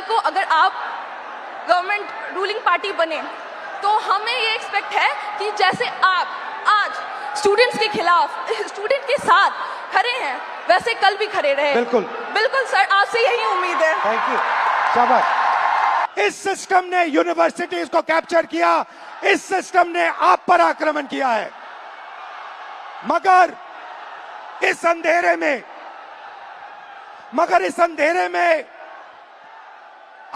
को अगर आप गवर्नमेंट रूलिंग पार्टी बने तो हमें ये एक्सपेक्ट है कि जैसे आप आज स्टूडेंट्स के खिलाफ, स्टूडेंट के साथ खड़े हैं, वैसे कल भी खड़े रहे। बिल्कुल बिल्कुल सर, आपसे यही उम्मीद है। थैंक यू, शाबाश। इस सिस्टम ने यूनिवर्सिटीज को कैप्चर किया, इस सिस्टम ने आप पर आक्रमण किया है, मगर इस अंधेरे में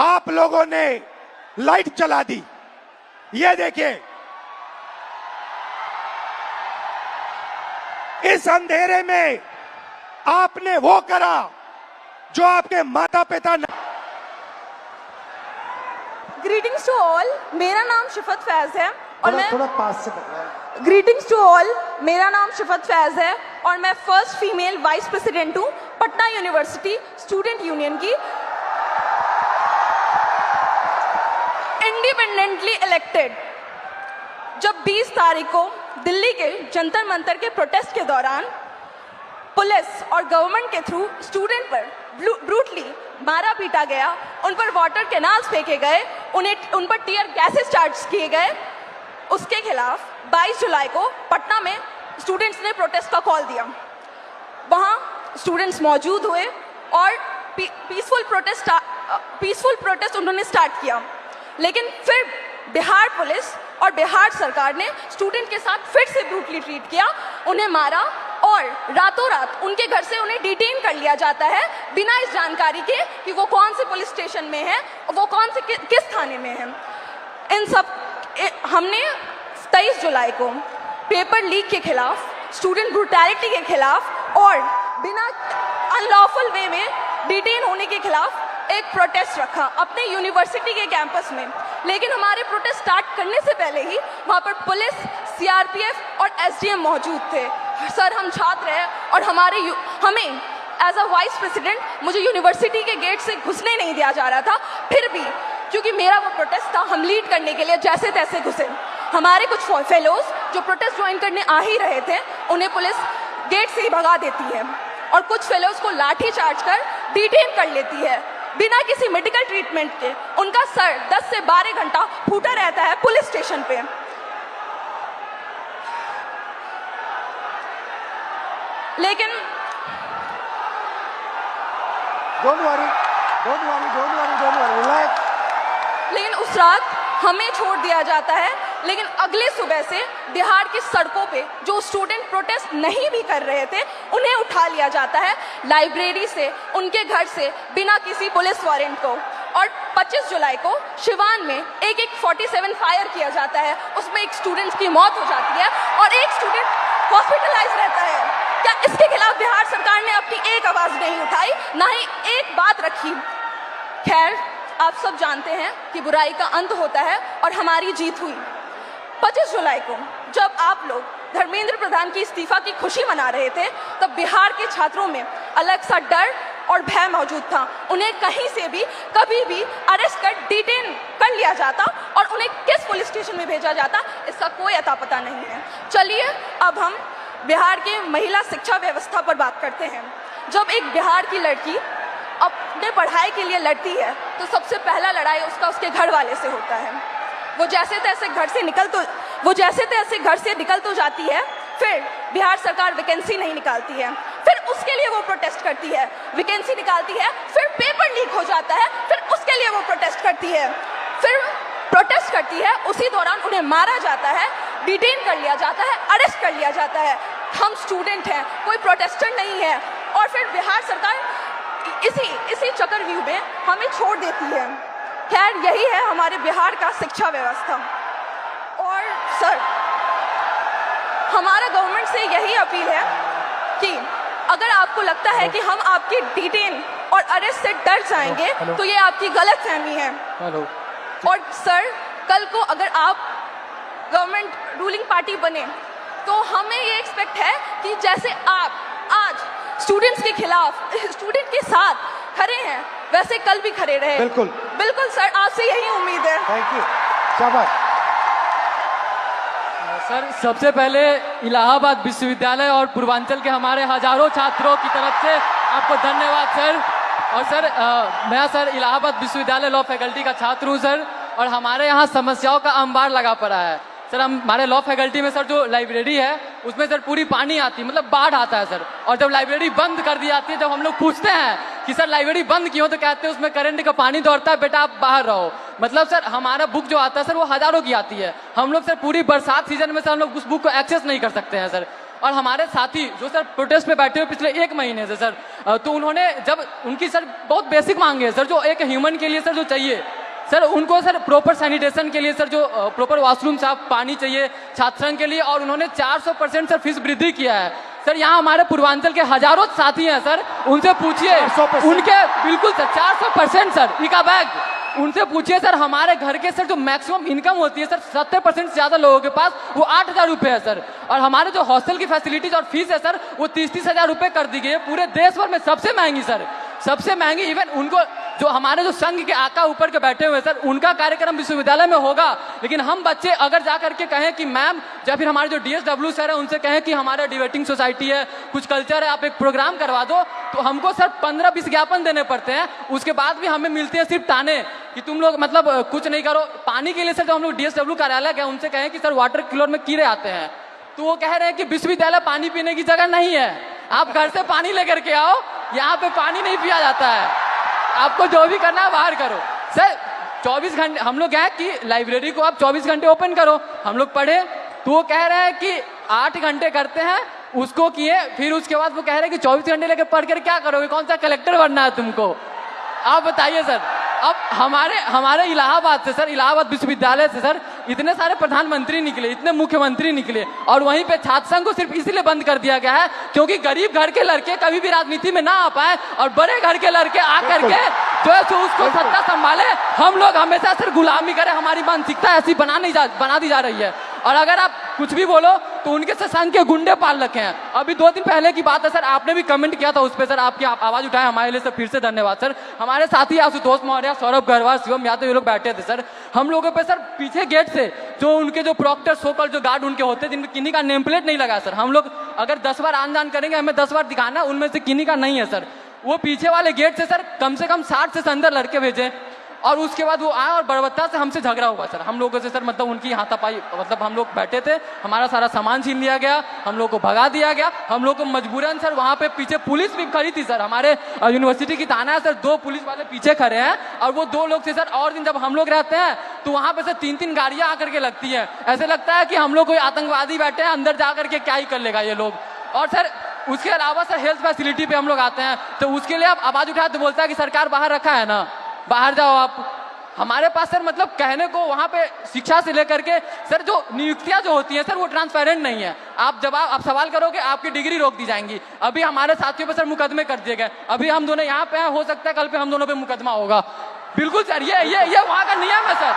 आप लोगों ने लाइट जला दी। ये देखिए, इस अंधेरे में आपने वो करा जो आपके माता पिता ने। ग्रीटिंग्स टू ऑल, मेरा नाम शिफत फैज है और मैं थोड़ा पास से पकड़ा। ग्रीटिंग्स टू ऑल, मेरा नाम शिफत फैज है और मैं फर्स्ट फीमेल वाइस प्रेसिडेंट हूँ पटना यूनिवर्सिटी स्टूडेंट यूनियन की, इंडिपेंडेंटली इलेक्टेड। जब 20 तारीख को दिल्ली के जंतर मंतर के प्रोटेस्ट के दौरान पुलिस और गवर्नमेंट के थ्रू स्टूडेंट पर ब्रूटली मारा पीटा गया, उन पर वाटर कैनाल्स फेंके गए, उन पर टीयर गैसेस चार्ज किए गए, उसके खिलाफ 22 जुलाई को पटना में स्टूडेंट्स ने प्रोटेस्ट का कॉल दिया। वहाँ स्टूडेंट्स मौजूद हुए और पीसफुल प्रोटेस्ट उन्होंने स्टार्ट किया, लेकिन फिर बिहार पुलिस और बिहार सरकार ने स्टूडेंट के साथ फिर से ब्रूटली ट्रीट किया, उन्हें मारा और रातों रात उनके घर से उन्हें डिटेन कर लिया जाता है बिना इस जानकारी के कि वो कौन से पुलिस स्टेशन में है, वो कौन से किस थाने में है। इन सब हमने 23 जुलाई को पेपर लीक के खिलाफ, स्टूडेंट ब्रूटैलिटी के खिलाफ और बिना अनलॉफुल वे में डिटेन होने के खिलाफ एक प्रोटेस्ट रखा अपने यूनिवर्सिटी के कैंपस में। लेकिन हमारे प्रोटेस्ट स्टार्ट करने से पहले ही वहाँ पर पुलिस, सीआरपीएफ और एसडीएम मौजूद थे। सर, हम छात्र हैं और हमें एज अ वाइस प्रेसिडेंट मुझे यूनिवर्सिटी के गेट से घुसने नहीं दिया जा रहा था। फिर भी क्योंकि मेरा वो प्रोटेस्ट था, हम लीड करने के लिए जैसे तैसे घुसे। हमारे कुछ फेलोज जो प्रोटेस्ट ज्वाइन करने आ ही रहे थे, उन्हें पुलिस गेट से ही भगा देती है और कुछ फेलोज को लाठी चार्ज कर डिटेन कर लेती है बिना किसी मेडिकल ट्रीटमेंट के। उनका सर 10 से 12 घंटा फूटा रहता है पुलिस स्टेशन पे। लेकिन डोंट वरी, रिलैक्स। लेकिन उस रात हमें छोड़ दिया जाता है, लेकिन अगले सुबह से बिहार की सड़कों पे जो स्टूडेंट प्रोटेस्ट नहीं भी कर रहे थे उन्हें उठा लिया जाता है लाइब्रेरी से, उनके घर से, बिना किसी पुलिस वारंट को। और 25 जुलाई को शिवान में एक 47 फायर किया जाता है, उसमें एक स्टूडेंट की मौत हो जाती है और एक स्टूडेंट हॉस्पिटलाइज रहता है। क्या इसके खिलाफ बिहार सरकार ने अपनी एक आवाज नहीं उठाई, ना ही एक बात रखी? खैर, आप सब जानते हैं कि बुराई का अंत होता है और हमारी जीत हुई। 25 जुलाई को जब आप लोग धर्मेंद्र प्रधान की इस्तीफा की खुशी मना रहे थे, तब बिहार के छात्रों में अलग सा डर और भय मौजूद था। उन्हें कहीं से भी कभी भी अरेस्ट कर डिटेन कर लिया जाता और उन्हें किस पुलिस स्टेशन में भेजा जाता, इसका कोई अता पता नहीं है। चलिए अब हम बिहार के महिला शिक्षा व्यवस्था पर बात करते हैं। जब एक बिहार की लड़की अपने पढ़ाई के लिए लड़ती है तो सबसे पहला लड़ाई उसका उसके घर वाले से होता है। वो जैसे तैसे घर से निकल तो जाती है, फिर बिहार सरकार वैकेंसी नहीं निकालती है, फिर उसके लिए वो प्रोटेस्ट करती है, वैकेंसी निकालती है, फिर पेपर लीक हो जाता है, फिर उसके लिए वो प्रोटेस्ट करती है, उसी दौरान उन्हें मारा जाता है, डिटेन कर लिया जाता है, अरेस्ट कर लिया जाता है। हम स्टूडेंट हैं, कोई प्रोटेस्टर नहीं है, और फिर बिहार सरकार इसी चक्रव्यूह में हमें छोड़ देती है। खैर, यही है हमारे बिहार का शिक्षा व्यवस्था। और सर, हमारा गवर्नमेंट से यही अपील है कि अगर आपको लगता है कि हम आपकी डिटेन और अरेस्ट से डर जाएंगे तो ये आपकी गलत फहमी है। और सर, कल को अगर आप गवर्नमेंट रूलिंग पार्टी बने तो हमें ये एक्सपेक्ट है कि जैसे आप आज स्टूडेंट्स के खिलाफ, स्टूडेंट के साथ खड़े हैं, वैसे कल भी खड़े रहे। बिल्कुल सर, आपसे यही उम्मीद है। थैंक यू, शाबाश। सर, सबसे पहले इलाहाबाद विश्वविद्यालय और पूर्वांचल के हमारे हजारों छात्रों की तरफ से आपको धन्यवाद सर। और सर मैं सर इलाहाबाद विश्वविद्यालय लॉ फैकल्टी का छात्र हूँ सर, और हमारे यहाँ समस्याओं का अंबार लगा पड़ा है सर। हमारे लॉ फैकल्टी में सर जो लाइब्रेरी है उसमें सर पूरी पानी आती है, मतलब बाढ़ आता है सर। और जब लाइब्रेरी बंद कर दी जाती है, जब हम लोग पूछते हैं कि सर लाइब्रेरी बंद क्यों, तो कहते हैं उसमें करंट का पानी दौड़ता है, बेटा आप बाहर रहो। मतलब सर हमारा बुक जो आता है सर वो हजारों की आती है, हम लोग सर पूरी बरसात सीजन में सर हम लोग उस बुक को एक्सेस नहीं कर सकते हैं सर। और हमारे साथी जो सर प्रोटेस्ट पे बैठे हुए पिछले 1 महीने से सर, तो उन्होंने जब उनकी सर बहुत बेसिक मांगे है सर, जो एक ह्यूमन के लिए सर जो चाहिए सर, उनको सर प्रॉपर सैनिटेशन के लिए सर जो प्रॉपर वॉशरूम साफ पानी चाहिए छात्र संघ के लिए, और उन्होंने 400% सर फीस वृद्धि किया है सर। यहाँ हमारे पूर्वांचल के हजारों साथी हैं सर, उनसे पूछिए, 400%? उनके बिल्कुल सर 400% सर इका बैग, उनसे पूछिए सर। हमारे घर के सर जो मैक्सिमम इनकम होती है सर 70% से ज्यादा लोगों के पास वो 8,000 रुपए है सर। और हमारे जो हॉस्टल की फैसिलिटीज और फीस है सर वो 30-30 हजार रुपए कर दी गई है, पूरे देश भर में सबसे महंगी सर, सबसे महंगी। इवन उनको जो हमारे जो संघ के आका ऊपर के बैठे हुए सर, उनका कार्यक्रम विश्वविद्यालय में होगा, लेकिन हम बच्चे अगर जा करके कहें कि मैम, या फिर हमारे जो DSW सर है उनसे कहें कि हमारा डिबेटिंग सोसाइटी है, कुछ कल्चर है, आप एक प्रोग्राम करवा दो, तो हमको सर 15-20 ज्ञापन देने पड़ते हैं। उसके बाद भी हमें मिलते हैं सिर्फ ताने कि तुम लोग मतलब कुछ नहीं करो। पानी के लिए सर जो हम लोग DSW कार्यालय गए, उनसे कहें कि सर वाटर किलर में कीड़े आते हैं, तो वो कह रहे हैं कि विश्वविद्यालय पानी पीने की जगह नहीं है, आप घर से पानी लेकर के आओ, यहाँ पे पानी नहीं पिया जाता है, आपको जो भी करना है बाहर करो। सर 24 घंटे हम लोग क्या कि लाइब्रेरी को आप 24 घंटे ओपन करो, हम लोग पढ़े, तो वो कह रहे हैं कि 8 घंटे करते हैं, उसको किए, फिर उसके बाद वो कह रहे हैं कि 24 घंटे लेकर पढ़ कर क्या करोगे, कौन सा कलेक्टर बनना है तुमको, आप बताइए सर। अब हमारे इलाहाबाद से सर, इलाहाबाद विश्वविद्यालय से सर इतने सारे प्रधानमंत्री निकले, इतने मुख्यमंत्री निकले, और वहीं पे छात्र संघ को सिर्फ इसलिए बंद कर दिया गया है क्योंकि गरीब घर के लड़के कभी भी राजनीति में ना आ पाए, और बड़े घर के लड़के आकर के जो है सो उसको सत्ता संभाले। हम लोग हमेशा सर गुलामी करें, हमारी मानसिकता ऐसी बना दी जा रही है। और अगर आप कुछ भी बोलो तो उनके से संघ के गुंडे पाल रखे हैं। अभी 2 दिन पहले की बात है सर, आपने भी कमेंट किया था उस पर सर, आपकी आवाज उठाए, हमारे लिए सर फिर से धन्यवाद सर। हमारे साथी आशुतोष मौर्य, सौरभ गढ़वाल, शिवम यादव, ये लोग बैठे थे सर, हम लोगों पे सर पीछे गेट से जो उनके जो प्रॉक्टर सोकल जो गार्ड उनके होते, जिनमें किन्हीं का नेम प्लेट नहीं लगा सर, हम लोग अगर 10 बार आन जान करेंगे, हमें 10 बार दिखाना, उनमें से किन्हीं का नहीं है सर। वो पीछे वाले गेट से सर कम से कम 60 से अंदर लड़के भेजे, और उसके बाद वो आए और बर्बत्ता से हमसे झगड़ा हुआ सर, हम लोगों से सर, मतलब उनकी हाथापाई, मतलब हम लोग बैठे थे, हमारा सारा सामान छीन लिया गया, हम लोग को भगा दिया गया, हम लोग को मजबूरन सर वहाँ पे पीछे पुलिस भी खड़ी थी सर, हमारे यूनिवर्सिटी की थाना है सर, 2 पुलिस वाले पीछे खड़े हैं, और वो 2 लोग थे सर। और दिन जब हम लोग रहते हैं तो वहाँ पे सर 3-3 गाड़ियाँ आकर के लगती है, ऐसे लगता है कि हम लोग कोई आतंकवादी बैठे हैं, अंदर जा करके क्या ही कर लेगा ये लोग। और सर उसके अलावा सर हेल्थ फैसिलिटी पे हम लोग आते हैं तो उसके लिए आप आवाज उठाए तो बोलता है कि सरकार बाहर रखा है ना, बाहर जाओ आप। हमारे पास सर मतलब कहने को वहाँ पे शिक्षा से लेकर के सर जो नियुक्तियां जो होती हैं सर वो ट्रांसपेरेंट नहीं है। आप सवाल करोगे आपकी डिग्री रोक दी जाएंगी। अभी हमारे साथियों पे सर मुकदमे कर दिए गए, अभी हम दोनों यहाँ पे हैं, हो सकता है कल पे हम दोनों पे मुकदमा होगा। बिल्कुल सर, ये वहाँ का नियम है सर।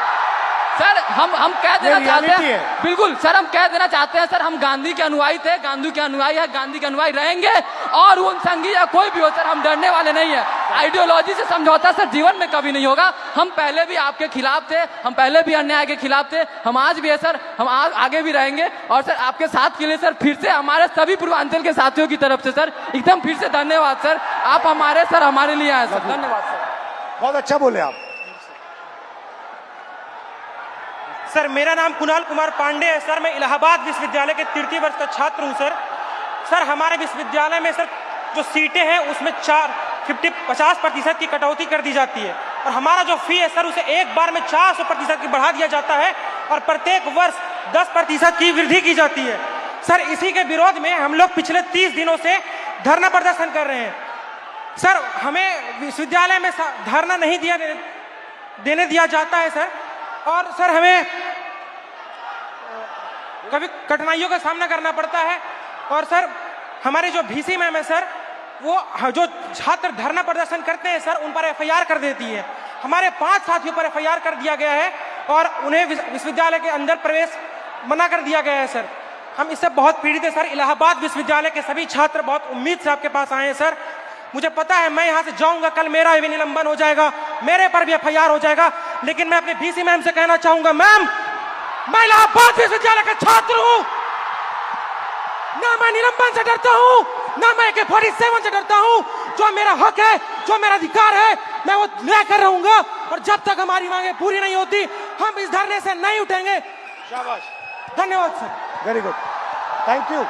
सर हम कह देना चाहते हैं, बिल्कुल सर हम कह देना चाहते हैं सर, हम गांधी के अनुयायी थे, गांधी के अनुयायी है, गांधी के अनुयायी रहेंगे, और उन संघी या कोई भी हो सर, हम डरने वाले नहीं है। आइडियोलॉजी से समझौता सर जीवन में कभी नहीं होगा। हम पहले भी आपके खिलाफ थे, हम पहले भी अन्याय के खिलाफ थे, हम आज भी है सर, हम आगे भी रहेंगे। और सर आपके साथ के लिए सर फिर से हमारे सभी पूर्वांचल के साथियों की तरफ से सर एकदम फिर से धन्यवाद सर, आप हमारे लिए आए सर, धन्यवाद सर। बहुत अच्छा बोले आप सर। मेरा नाम कुणाल कुमार पांडे है सर, मैं इलाहाबाद विश्वविद्यालय के 3य वर्ष का छात्र हूं सर। सर हमारे विश्वविद्यालय में सर जो सीटें हैं उसमें 50% की कटौती कर दी जाती है, और हमारा जो फी है सर उसे एक बार में 400% की बढ़ा दिया जाता है, और प्रत्येक वर्ष 10% की वृद्धि की जाती है। सर इसी के विरोध में हम लोग पिछले 30 दिनों से धरना प्रदर्शन कर रहे हैं। सर हमें विश्वविद्यालय में धरना नहीं देने दिया जाता है सर, और सर हमें कभी कठिनाइयों का सामना करना पड़ता है। और सर हमारे जो VC मैम है सर, वो जो छात्र धरना प्रदर्शन करते हैं सर उन पर FIR कर देती है। हमारे 5 साथियों पर FIR कर दिया गया है, और उन्हें विश्वविद्यालय के अंदर प्रवेश मना कर दिया गया है सर। हम इससे बहुत पीड़ित है सर। इलाहाबाद विश्वविद्यालय के सभी छात्र बहुत उम्मीद से आपके पास आए हैं सर। मुझे पता है मैं यहाँ से जाऊंगा, कल मेरा भी निलंबन हो जाएगा, मेरे पर भी FIR हो जाएगा, लेकिन मैं अपने VC मैम से कहना चाहूंगा, मैम मैं इलाहाबाद विश्वविद्यालय का छात्र हूँ, ना मैं निलंबन से डरता हूँ, ना मैं AK-47 से डरता हूँ, जो मेरा हक है, जो मेरा अधिकार है, मैं वो लेकर रहूंगा। और जब तक हमारी मांगे पूरी नहीं होती, हम इस धरने से नहीं उठेंगे। शाबाश, धन्यवाद sir. Very good, thank you.